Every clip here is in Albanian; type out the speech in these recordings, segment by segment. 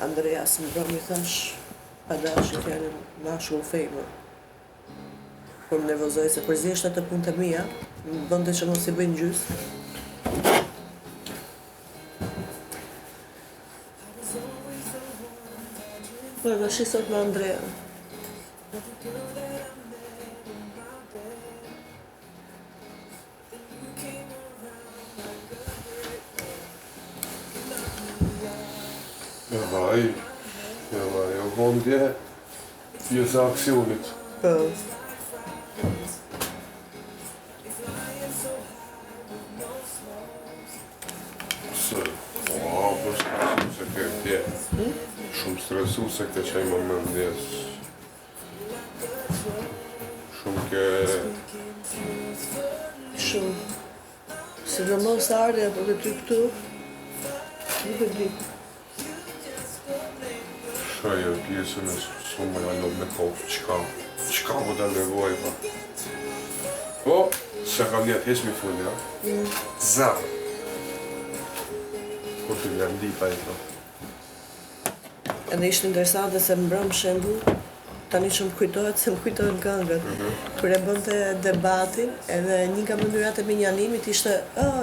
Andreas më bërë mi thash, pa dashë fjallën mashkull femër. Por më nervozoj se përzisht atë punë të mia, më bënte që mos i bëjnë gjysë. Por dhe shi sot me Andrea. Jo vondje, pjesë aksionit. Po. Se ke tje. Shumë stresu se këtë qaj momendjes. Shumë ke... Shumë. Sidomos ardhe apo të ty këtu, nuk e di. Shaj e pjesën e shumë e alot me kohë, qka po të nevoj, pa. Po, se ka vjetë heq mi fundi, ja? Zarë. Kur të vjen dita e to. Edhe ishte interesante se më brëm shembull, tani që më kujtohet se më kujtohet këngët. Kur e bënte debatin, edhe një nga mënyrat e minjanimit ishte,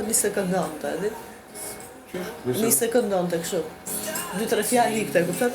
nise këndonte, edhe. Nise këndonte kështu. 2-3 fjalë ikte, kupton?